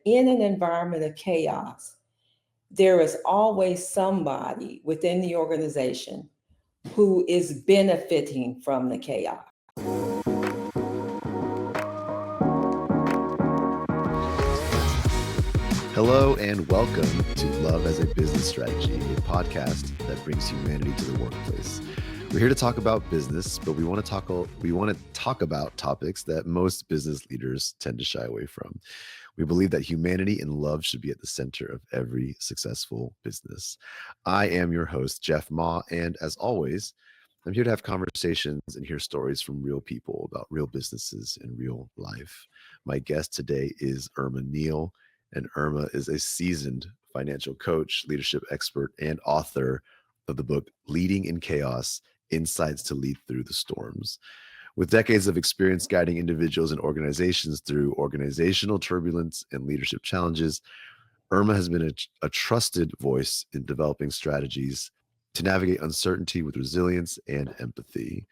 in an environment of chaos, there is always somebody within the organization who is benefiting from the chaos. Hello and welcome to Love as a Business Strategy, a podcast that brings humanity to the workplace. We're here to talk about business, but we want to talk about topics that most business leaders tend to shy away from. We believe that humanity and love should be at the center of every successful business. I am your host, Jeff Ma, and as always, I'm here to have conversations and hear stories from real people about real businesses and real life. My guest today is Irma Neal. And Irma is a seasoned financial coach, leadership expert, and author of the book, Leading in Chaos, Insights to Lead Through the Storms. With decades of experience guiding individuals and organizations through organizational turbulence and leadership challenges, Irma has been a trusted voice in developing strategies to navigate uncertainty with resilience and empathy.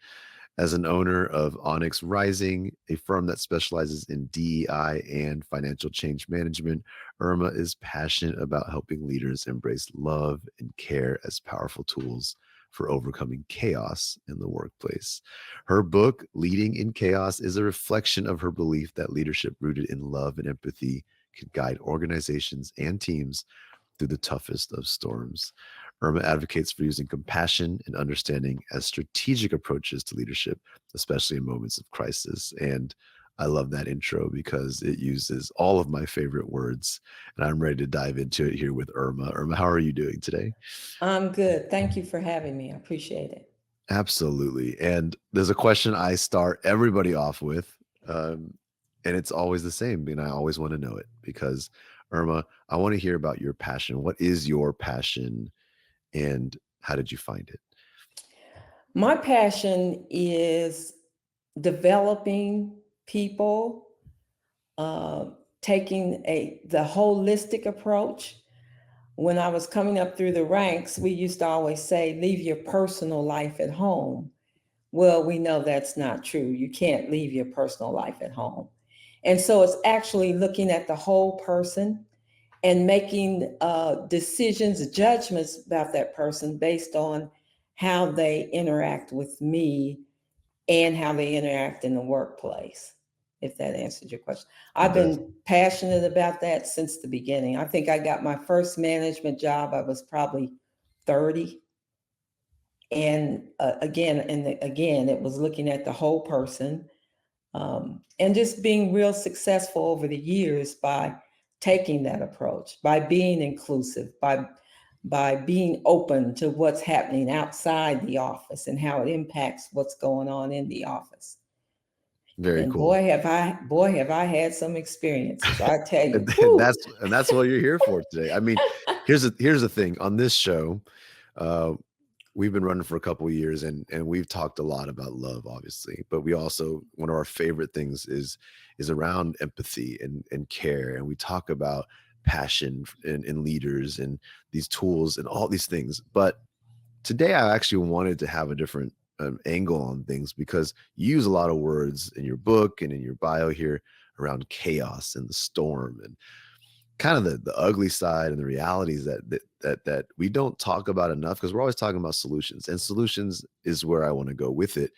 As an owner of Onyx Rising, a firm that specializes in DEI and financial change management, Irma is passionate about helping leaders embrace love and care as powerful tools for overcoming chaos in the workplace. Her book, Leading in Chaos, is a reflection of her belief that leadership rooted in love and empathy can guide organizations and teams through the toughest of storms. Irma advocates for using compassion and understanding as strategic approaches to leadership, especially in moments of crisis. And I love that intro because it uses all of my favorite words, and I'm ready to dive into it here with Irma. Irma, how are you doing today? I'm good. Thank you for having me. I appreciate it. Absolutely. And there's a question I start everybody off with, and it's always the same, and I always want to know it because, Irma, I want to hear about your passion. What is your passion? And how did you find it? My passion is developing people, uh, taking the holistic approach. When I was coming up through the ranks, we used to always say, leave your personal life at home. Well, we know that's not true. You can't leave your personal life at home. And so it's actually looking at the whole person and making decisions, judgments about that person based on how they interact with me and how they interact in the workplace, if that answers your question. I've been passionate about that since the beginning. I think I got my first management job, I was probably 30. And again, it was looking at the whole person, and just being real successful over the years by taking that approach, by being inclusive, by being open to what's happening outside the office and how it impacts what's going on in the office. Very And cool. boy have I had some experiences, I tell you. and that's what you're here for today. I mean, here's the thing on this show. We've been running for a couple of years and we've talked a lot about love, obviously, but we also, one of our favorite things is around empathy and care. And we talk about passion in leaders and these tools and all these things. But today I actually wanted to have a different angle on things because you use a lot of words in your book and in your bio here around chaos and the storm and kind of the ugly side and the realities that we don't talk about enough because we're always talking about solutions, and solutions is where I want to go with it.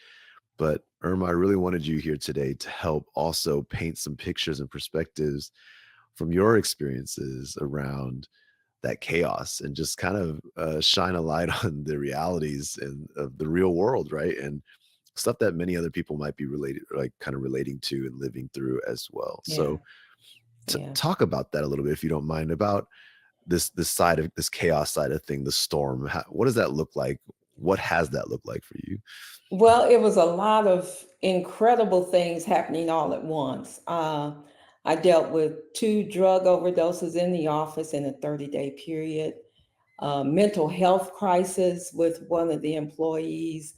But Irma, I really wanted you here today to help also paint some pictures and perspectives from your experiences around that chaos and just kind of shine a light on the realities and of the real world, right? And stuff that many other people might be relating to and living through as well. Yeah. So Yeah. talk about that a little bit, if you don't mind, about this side of this chaos side of thing, the storm. What does that look like? What has that looked like for you? Well, it was a lot of incredible things happening all at once. I dealt with 2 drug overdoses in the office in a 30-day period, mental health crisis with one of the employees,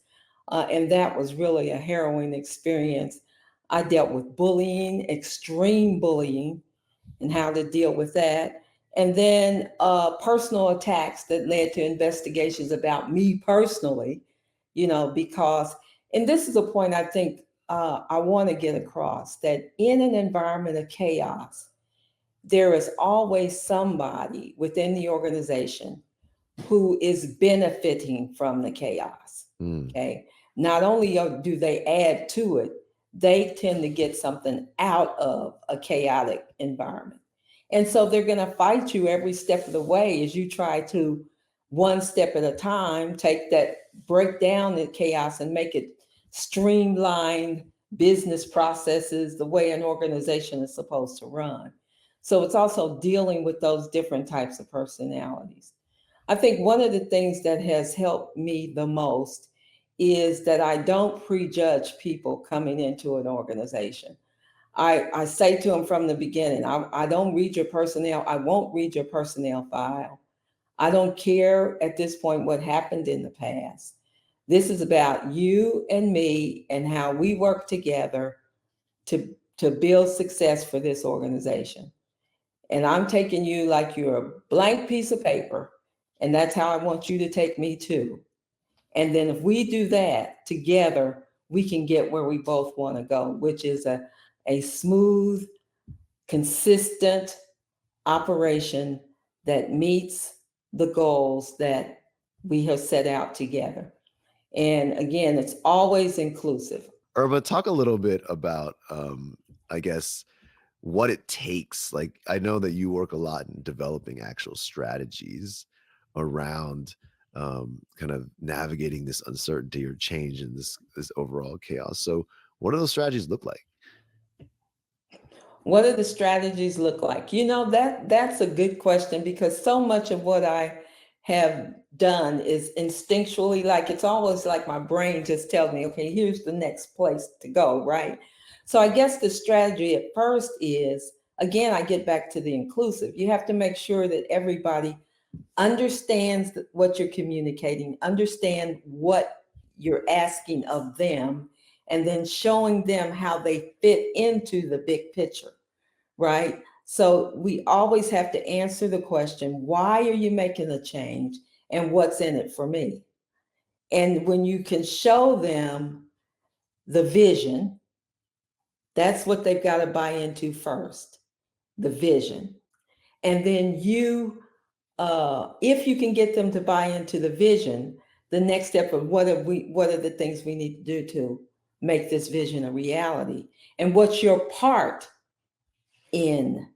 and that was really a harrowing experience. I dealt with bullying, extreme bullying, and how to deal with that. And then personal attacks that led to investigations about me personally, because, and this is a point I think I want to get across, that in an environment of chaos, there is always somebody within the organization who is benefiting from the chaos. Mm. Okay. Not only do they add to it, they tend to get something out of a chaotic environment. And so they're going to fight you every step of the way as you try to, one step at a time, break down the chaos and make it streamlined business processes the way an organization is supposed to run. So it's also dealing with those different types of personalities. I think one of the things that has helped me the most is that I don't prejudge people coming into an organization. I say to them from the beginning, I don't read your personnel. I won't read your personnel file. I don't care at this point what happened in the past. This is about you and me and how we work together to build success for this organization. And I'm taking you like you're a blank piece of paper. And that's how I want you to take me too. And then if we do that together, we can get where we both want to go, which is a smooth, consistent operation that meets the goals that we have set out together. And again, it's always inclusive. Irma, talk a little bit about, I guess, what it takes. Like, I know that you work a lot in developing actual strategies around kind of navigating this uncertainty or change in this overall chaos. So what do those strategies look like? What do the strategies look like? That's a good question, because so much of what I have done is instinctually, like it's always like my brain just tells me, okay, here's the next place to go, right? So I guess the strategy at first is, again, I get back to the inclusive. You have to make sure that everybody understands what you're communicating, understand what you're asking of them, and then showing them how they fit into the big picture, right? So we always have to answer the question, why are you making a change and what's in it for me? And when you can show them the vision, that's what they've got to buy into first, the vision. And then if you can get them to buy into the vision, the next step of what are the things we need to do to make this vision a reality, and what's your part in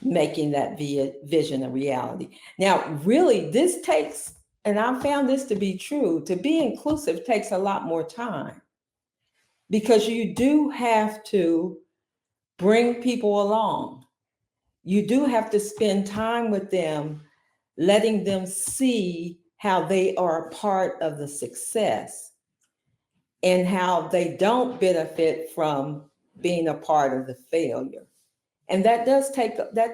making that vision a reality. Now, really, this takes, and I found this to be true, to be inclusive takes a lot more time, because you do have to bring people along. You do have to spend time with them, letting them see how they are a part of the success and how they don't benefit from being a part of the failure. And that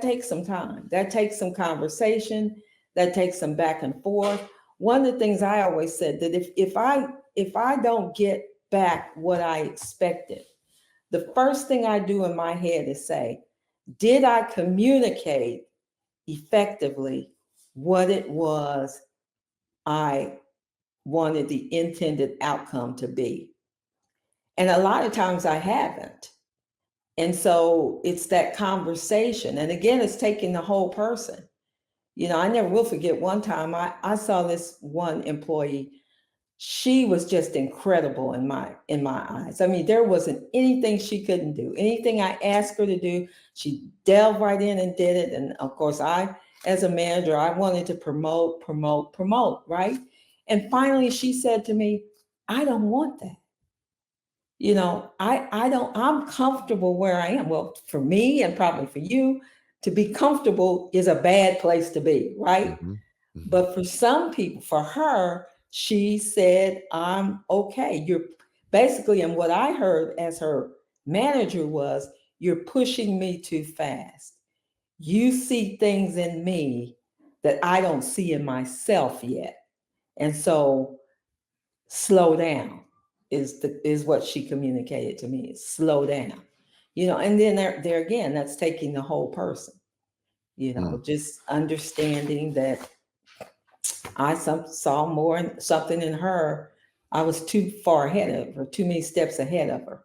takes some time. That takes some conversation. That takes some back and forth. One of the things I always said, that if I don't get back what I expected, the first thing I do in my head is say, did I communicate effectively what it was I wanted the intended outcome to be? And a lot of times I haven't. And so it's that conversation. And again, it's taking the whole person. I never will forget one time I saw this one employee. She was just incredible in my eyes. I mean, there wasn't anything she couldn't do. Anything I asked her to do, she delved right in and did it. And of course, as a manager, I wanted to promote, right? And finally she said to me, I don't want that. I'm comfortable where I am. Well, for me and probably for you, to be comfortable is a bad place to be, right? Mm-hmm. Mm-hmm. But for some people, for her, she said, I'm okay. You're basically, and what I heard as her manager was, you're pushing me too fast. You see things in me that I don't see in myself yet. And so slow down is what she communicated to me. Slow down. And then there again, that's taking the whole person, just understanding that I saw something in her. I was too far ahead of her, too many steps ahead of her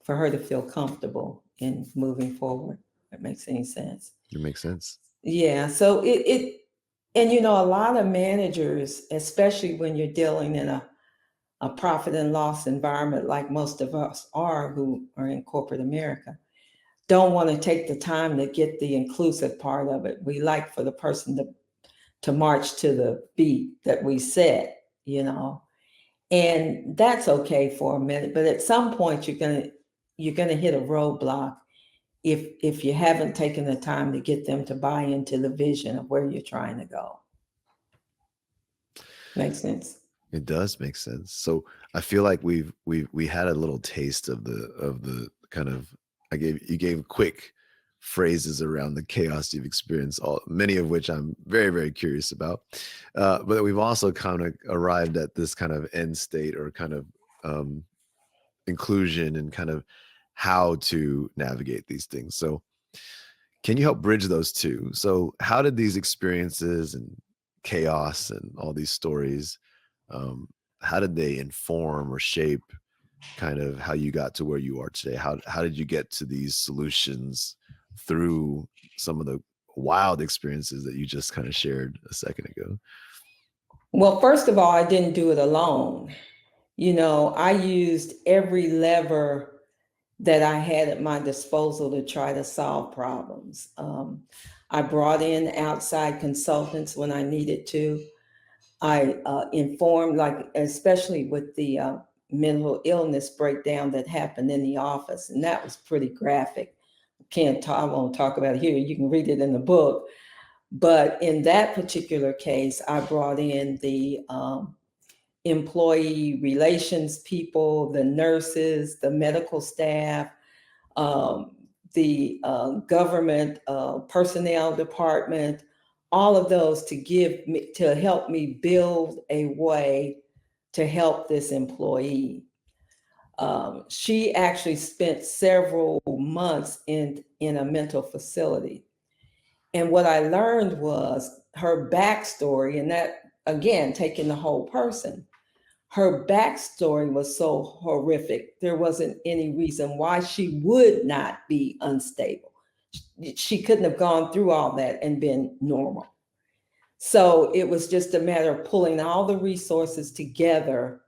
for her to feel comfortable in moving forward. That makes any sense. It makes sense. Yeah. So and a lot of managers, especially when you're dealing in a profit and loss environment like most of us are who are in corporate America, don't want to take the time to get the inclusive part of it. We like for the person to march to the beat that we set, and that's okay for a minute. But at some point, you're gonna hit a roadblock if you haven't taken the time to get them to buy into the vision of where you're trying to go. Makes sense. It does make sense. So I feel like we had a little taste of the kind of, you gave quick phrases around the chaos you've experienced, many of which I'm very, very curious about. But we've also kind of arrived at this kind of end state, or kind of inclusion, and kind of how to navigate these things. So can you help bridge those two? So how did these experiences and chaos and all these stories, how did they inform or shape kind of how you got to where you are today? How did you get to these solutions through some of the wild experiences that you just kind of shared a second ago? Well, first of all, I didn't do it alone. I used every lever that I had at my disposal to try to solve problems. I brought in outside consultants when I needed to. I informed, like, especially with the mental illness breakdown that happened in the office, and that was pretty graphic. I won't talk about it here. You can read it in the book. But in that particular case, I brought in the employee relations people, the nurses, the medical staff, the government personnel department, all of those to help me build a way to help this employee. She actually spent several months in a mental facility. And what I learned was her backstory, and that, again, taking the whole person, her backstory was so horrific. There wasn't any reason why she would not be unstable. She couldn't have gone through all that and been normal. So it was just a matter of pulling all the resources together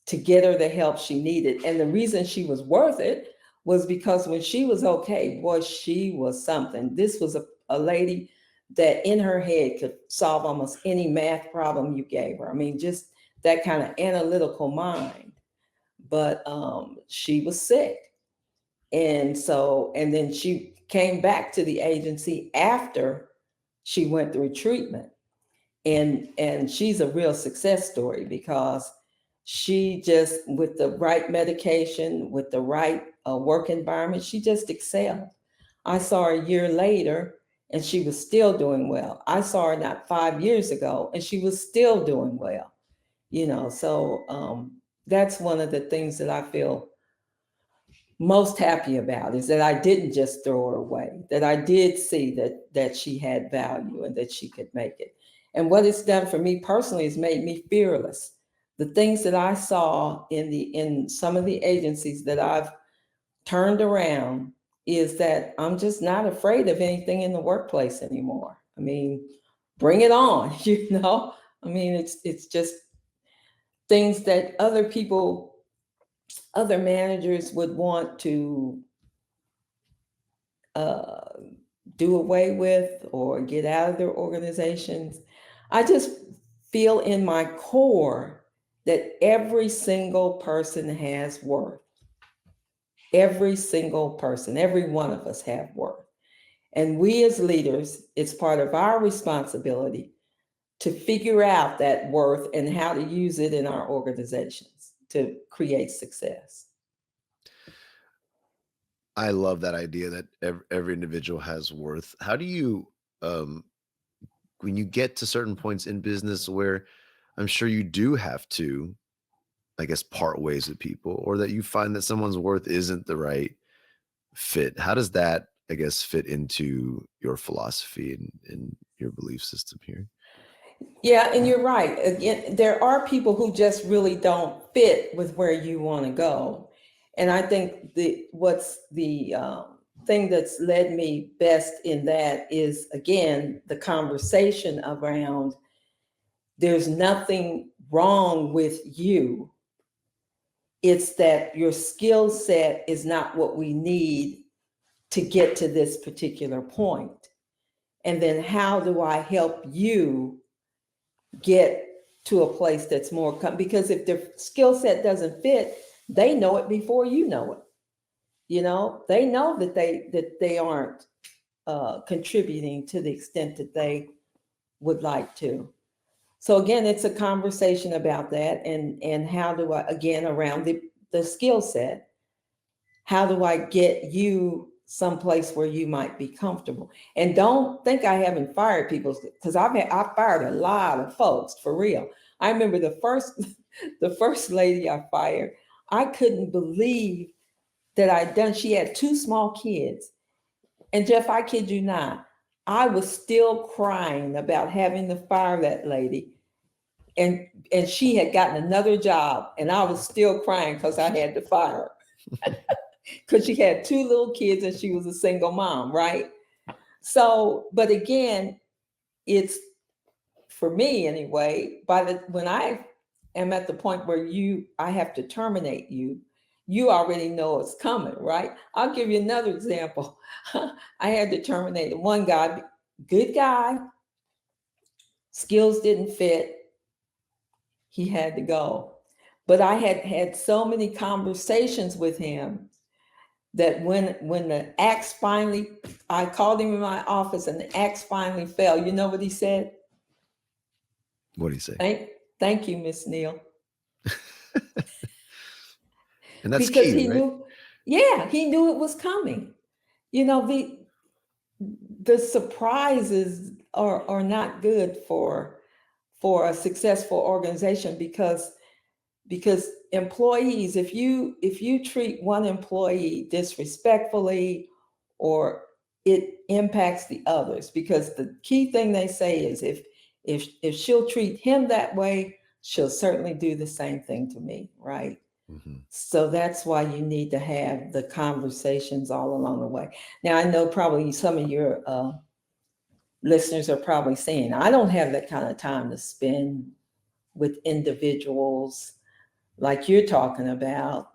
to get her the help she needed. And the reason she was worth it was because when she was okay, boy, she was something. This was a lady that in her head could solve almost any math problem you gave her. I mean, just that kind of analytical mind. But she was sick. And then she came back to the agency after she went through treatment. And she's a real success story, because she just, with the right medication, with the right work environment, she just excelled. I saw her a year later and she was still doing well. I saw her not 5 years ago and she was still doing well. So that's one of the things that I feel most happy about, is that I didn't just throw her away, that I did see that she had value and that she could make it. And what it's done for me personally is made me fearless. The things that I saw in some of the agencies that I've turned around is that I'm just not afraid of anything in the workplace anymore. I mean, bring it on, I mean, it's just things that other managers would want to do away with or get out of their organizations. I just feel in my core that every single person has worth. Every single person, every one of us have worth. And we as leaders, it's part of our responsibility to figure out that worth and how to use it in our organizations to create success. I love that idea that every individual has worth. How do you, when you get to certain points in business where I'm sure you do have to, I guess, part ways with people, or that you find that someone's worth isn't the right fit, how does that, I guess, fit into your philosophy and your belief system here? Yeah, and you're right. Again, there are people who just really don't fit with where you want to go. And I think thing that's led me best in that is, again, the conversation around there's nothing wrong with you. It's that your skill set is not what we need to get to this particular point. And then how do I help you get to a place that's more, because if their skill set doesn't fit, they know it before you know it. They know that they aren't contributing to the extent that they would like to. So again, it's a conversation about that, and how do I, again, around the skill set, how do I get you someplace where you might be comfortable? And don't think I haven't fired people, because I fired a lot of folks, for real. I remember the first lady I fired, I couldn't believe that she had 2 small kids. And Jeff, I kid you not, I was still crying about having to fire that lady. And she had gotten another job, and I was still crying because I had to fire her. Because she had 2 little kids and she was a single mom, right? So, but again, it's, for me anyway, when I am at the point where I have to terminate you, you already know it's coming, right? I'll give you another example. I had to terminate one guy, good guy, skills didn't fit, he had to go. But I had had so many conversations with him that when the axe finally, I called him in my office and the axe finally fell. You know what he said? What do you say? Thank you, Miss Neal. And that's because key, he right? he knew it was coming. The surprises are not good for a successful organization, because employees, if you treat one employee disrespectfully, or it impacts the others. Because the key thing they say is, if she'll treat him that way, she'll certainly do the same thing to me, right? Mm-hmm. So that's why you need to have the conversations all along the way. Now, I know probably some of your listeners are probably saying, I don't have that kind of time to spend with individuals like you're talking about.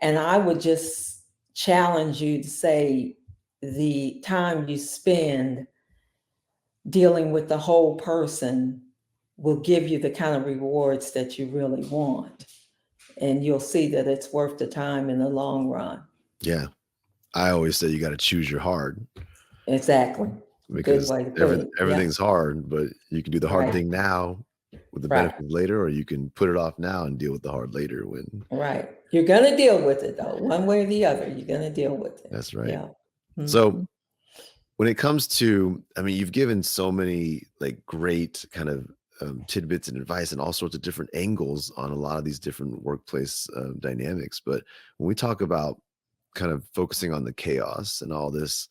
And I would just challenge you to say, the time you spend dealing with the whole person will give you the kind of rewards that you really want. And you'll see that it's worth the time in the long run. Yeah. I always say you got to choose your hard. Exactly. Because good way to put it. everything's hard, but you can do the hard Right. thing now with the Right. benefits later, or you can put it off now and deal with the hard later when. Right. You're going to deal with it, though. One way or the other, you're going to deal with it. That's right. Yeah. Mm-hmm. So when it comes to, I mean, you've given so many like great kind of tidbits and advice and all sorts of different angles on a lot of these different workplace dynamics. But when we talk about kind of focusing on the chaos and all this,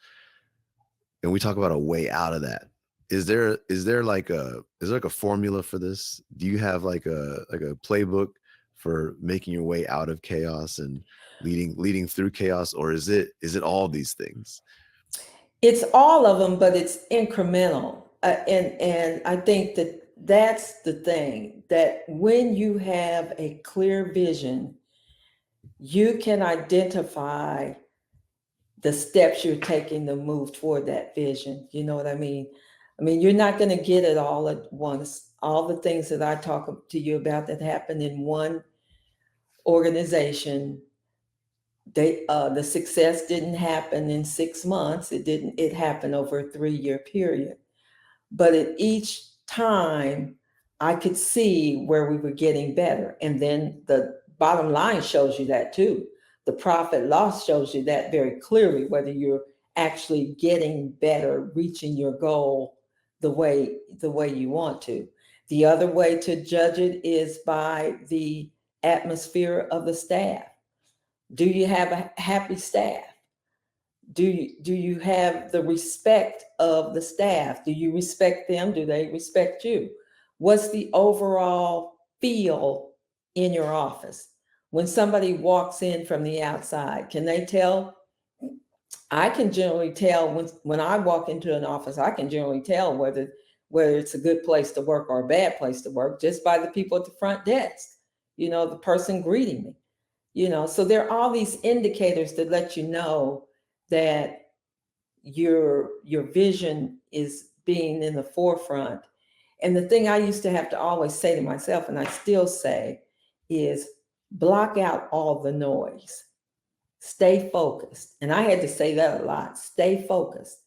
and we talk about a way out of that, is there like a formula for this? Do you have like a playbook for making your way out of chaos and leading through chaos, or is it all these things? It's all of them, but it's incremental. And I think that's the thing, that when you have a clear vision, you can identify the steps you're taking to move toward that vision. You know what I mean? I mean, you're not going to get it all at once. All the things that I talk to you about that happened in one organization, the success didn't happen in 6 months. It happened over a 3-year period. But at each time, I could see where we were getting better. And then the bottom line shows you that too. The profit loss shows you that very clearly, whether you're actually getting better, reaching your goal the way you want to. The other way to judge it is by the atmosphere of the staff. Do you have a happy staff? Do you have the respect of the staff? Do you respect them? Do they respect you? What's the overall feel in your office? When somebody walks in from the outside, can they tell I can generally tell when I walk into an office, I can generally tell whether it's a good place to work or a bad place to work just by the people at the front desk, the person greeting me, So there are all these indicators that let you know that your vision is being in the forefront. And the thing I used to have to always say to myself, and I still say, is block out all the noise. Stay focused. And I had to say that a lot. Stay focused.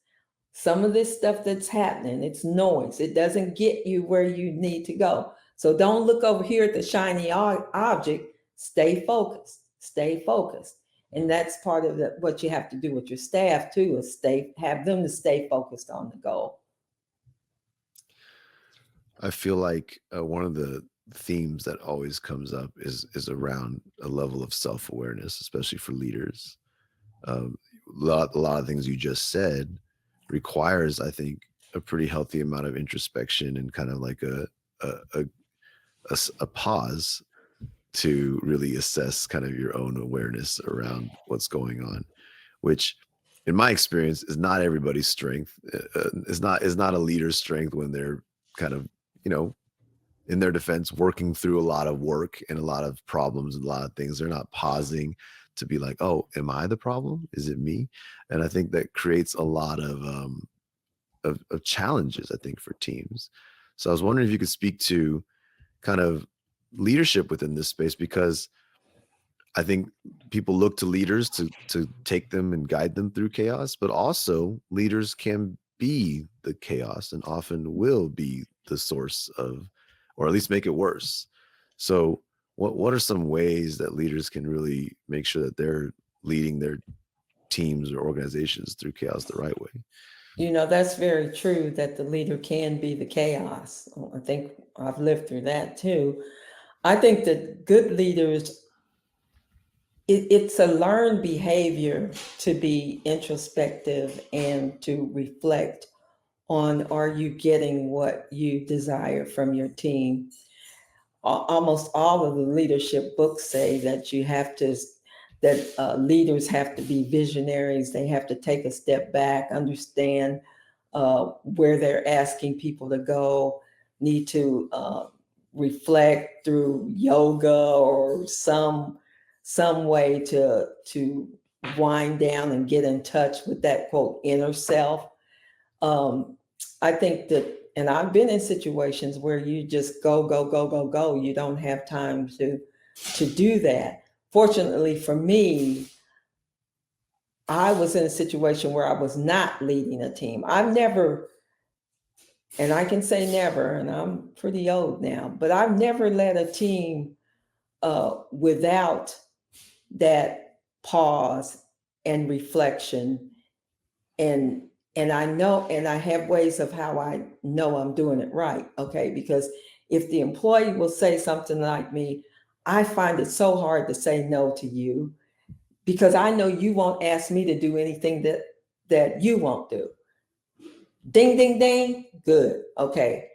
Some of this stuff that's happening, it's noise. It doesn't get you where you need to go. So don't look over here at the shiny object. Stay focused. Stay focused. And that's part of what you have to do with your staff too, is have them to stay focused on the goal. I feel like one of the themes that always comes up is around a level of self-awareness, especially for leaders. Um, a lot of things you just said requires, I think, a pretty healthy amount of introspection and kind of like a pause to really assess kind of your own awareness around what's going on, which in my experience is not everybody's strength. Is not a leader's strength when they're kind of, in their defense, working through a lot of work and a lot of problems and a lot of things. They're not pausing to be like, oh, am I the problem? Is it me? And I think that creates a lot of challenges, I think, for teams. So I was wondering if you could speak to kind of leadership within this space, because I think people look to leaders to take them and guide them through chaos, but also leaders can be the chaos and often will be the source of, or at least make it worse. So what are some ways that leaders can really make sure that they're leading their teams or organizations through chaos the right way? That's very true that the leader can be the chaos. I think I've lived through that too. I think that good leaders, it's a learned behavior to be introspective and to reflect on, are you getting what you desire from your team? Almost all of the leadership books say that leaders have to be visionaries. They have to take a step back, understand where they're asking people to go, need to reflect through yoga or some way to wind down and get in touch with that quote inner self. I think that, and I've been in situations where you just go, go, go, go, go. You don't have time to do that. Fortunately for me, I was in a situation where I was not leading a team. I've never, and I can say never, and I'm pretty old now, but I've never led a team without that pause and reflection. And I know, and I have ways of how I know I'm doing it right. Okay. Because if the employee will say something like me, I find it so hard to say no to you, because I know you won't ask me to do anything that you won't do. Ding, ding, ding. Good. Okay.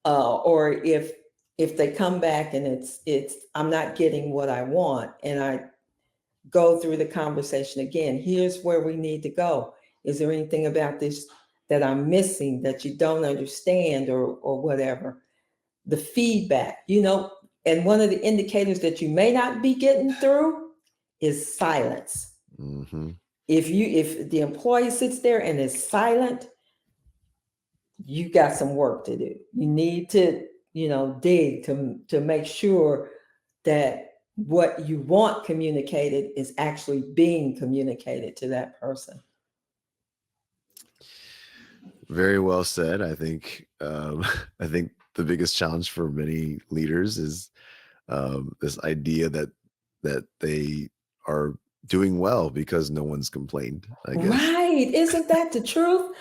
Or if they come back and it's I'm not getting what I want, and I go through the conversation again, here's where we need to go. Is there anything about this that I'm missing that you don't understand, or whatever? The feedback, and one of the indicators that you may not be getting through is silence. Mm-hmm. If the employee sits there and is silent, you got some work to do. You need to, dig to make sure that what you want communicated is actually being communicated to that person. Very well said. I think I think the biggest challenge for many leaders is this idea that they are doing well because no one's complained, I guess. Right. Isn't that the truth?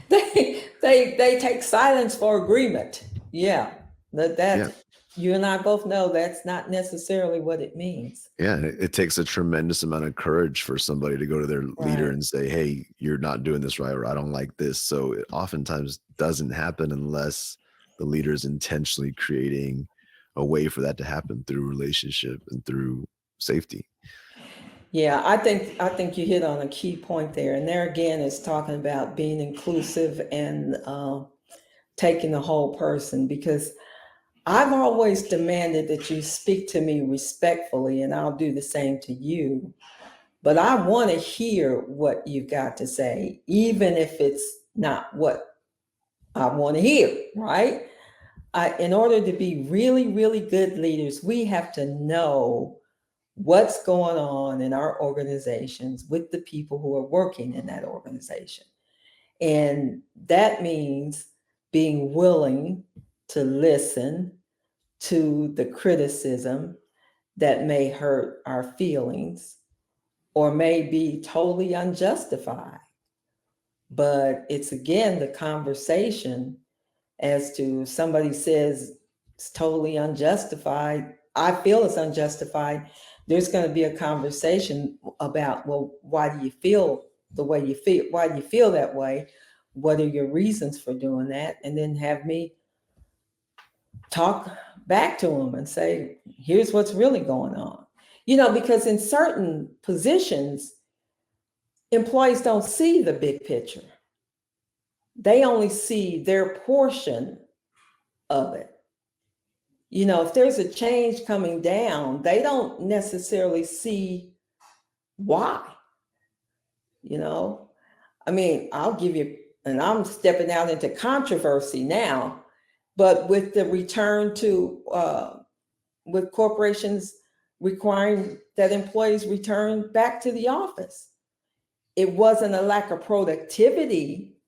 they take silence for agreement. Yeah. Yeah. You and I both know that's not necessarily what it means. Yeah, it takes a tremendous amount of courage for somebody to go to their leader Right. and say, hey, you're not doing this right, or I don't like this. So it oftentimes doesn't happen unless the leader is intentionally creating a way for that to happen through relationship and through safety. Yeah, I think you hit on a key point there, and there again is talking about being inclusive and taking the whole person, because I've always demanded that you speak to me respectfully, and I'll do the same to you. But I want to hear what you've got to say, even if it's not what I want to hear, right? In order to be really, really good leaders, we have to know what's going on in our organizations with the people who are working in that organization. And that means being willing to listen to the criticism that may hurt our feelings or may be totally unjustified. But it's again the conversation as to somebody says it's totally unjustified. I feel it's unjustified. There's going to be a conversation about, well, why do you feel the way you feel? Why do you feel that way? What are your reasons for doing that? And then have me talk back to them and say, here's what's really going on. Because in certain positions, employees don't see the big picture. They only see their portion of it. If there's a change coming down, they don't necessarily see why. I'll give you, and I'm stepping out into controversy now, but with the return to, with corporations requiring that employees return back to the office, it wasn't a lack of productivity.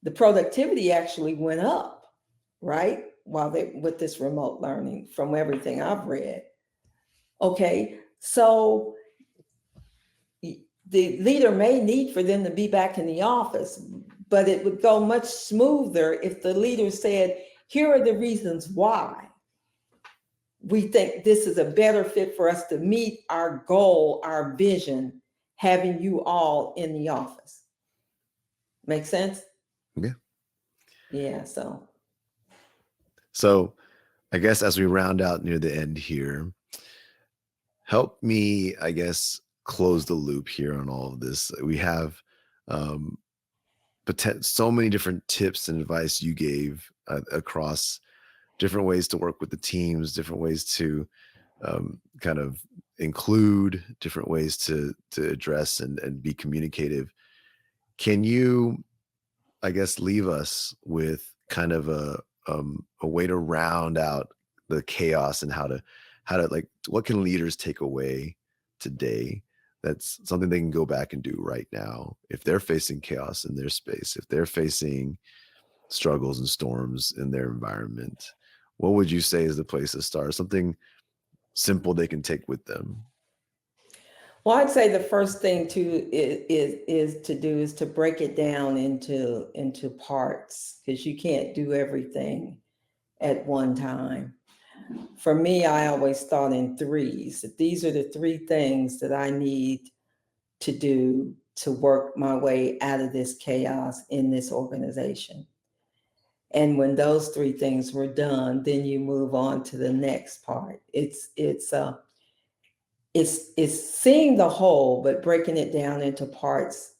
The productivity actually went up, right? With this remote learning, from everything I've read. Okay, so the leader may need for them to be back in the office, but it would go much smoother if the leader said, here are the reasons why we think this is a better fit for us to meet our goal, our vision, having you all in the office. Make sense? Yeah. Yeah, So I guess as we round out near the end here, help me, I guess, close the loop here on all of this. We have so many different tips and advice you gave across different ways to work with the teams, different ways to kind of include, different ways to address and be communicative. Can you, I guess, leave us with kind of a way to round out the chaos and how to like, what can leaders take away today that's something they can go back and do right now if they're facing chaos in their space, if they're facing struggles and storms in their environment? What would you say is the place to start? Something simple they can take with them? well, I'd say the first thing is to break it down into parts, because you can't do everything at one time. For me, I always thought in threes. That these are the three things that I need to do to work my way out of this chaos in this organization. And when those three things were done, then you move on to the next part. It's seeing the whole, but breaking it down into parts,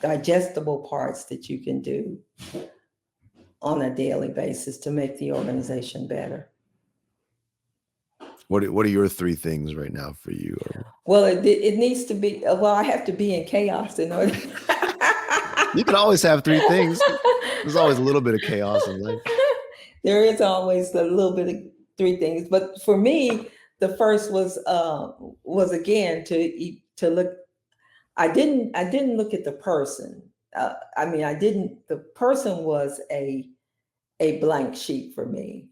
digestible parts that you can do on a daily basis to make the organization better. What are your three things right now for you? Well, it needs to be, well, I have to be in chaos in order. You can always have three things. There's always a little bit of chaos in life. There is always a little bit of three things, but for me, the first was again to look. I didn't look at the person. The person was a blank sheet for me,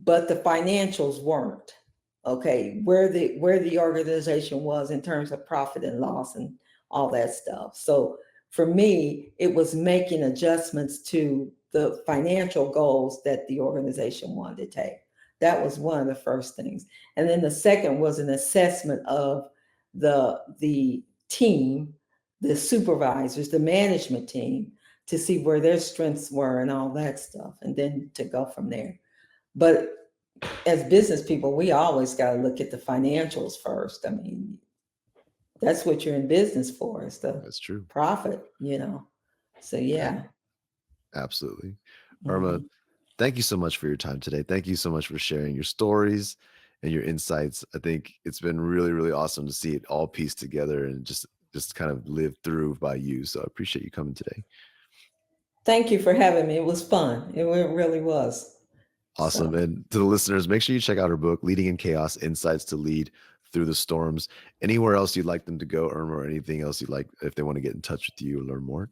but the financials weren't. Okay, where the organization was in terms of profit and loss and all that stuff. So for me, it was making adjustments to the financial goals that the organization wanted to take. That was one of the first things. And then the second was an assessment of the team, the supervisors, the management team, to see where their strengths were and all that stuff, and then to go from there. But as business people, we always got to look at the financials first. I mean, That's what you're in business for, is the That's true. profit, So yeah. Absolutely. Irma, Mhm. thank you so much for your time today. Thank you so much for sharing your stories and your insights. I think it's been really, really awesome to see it all pieced together and just kind of lived through by you. So I appreciate you coming today. Thank you for having me. It was fun. It really was. Awesome. So And to the listeners, make sure you check out her book, Leading in Chaos: Insights to Lead Through the Storms. Anywhere else you'd like them to go, Irma, or anything else you'd like if they want to get in touch with you or learn more?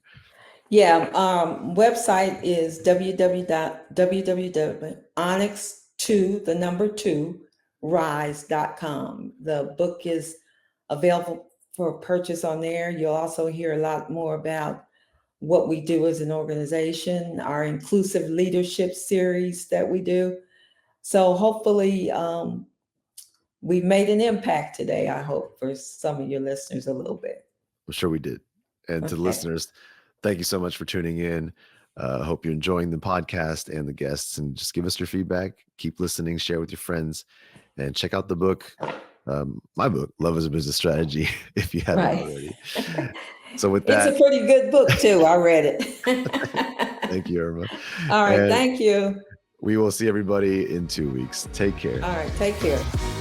yeah, website is www.onyx2, the number 2, rise.com. The book is available for purchase on there. You'll also hear a lot more about what we do as an organization, our inclusive leadership series that we do. So hopefully, we've made an impact today, I hope, for some of your listeners a little bit. I'm sure we did. And to the Okay. listeners, thank you so much for tuning in. I hope you're enjoying the podcast and the guests, and just give us your feedback. Keep listening, share with your friends, and check out the book, my book, Love as a Business Strategy, if you haven't Right. already. So with It's a that, pretty good book too. I read it. thank you, Irma. All right. And Thank you. we will see everybody in 2 weeks. Take care. All right. Take care.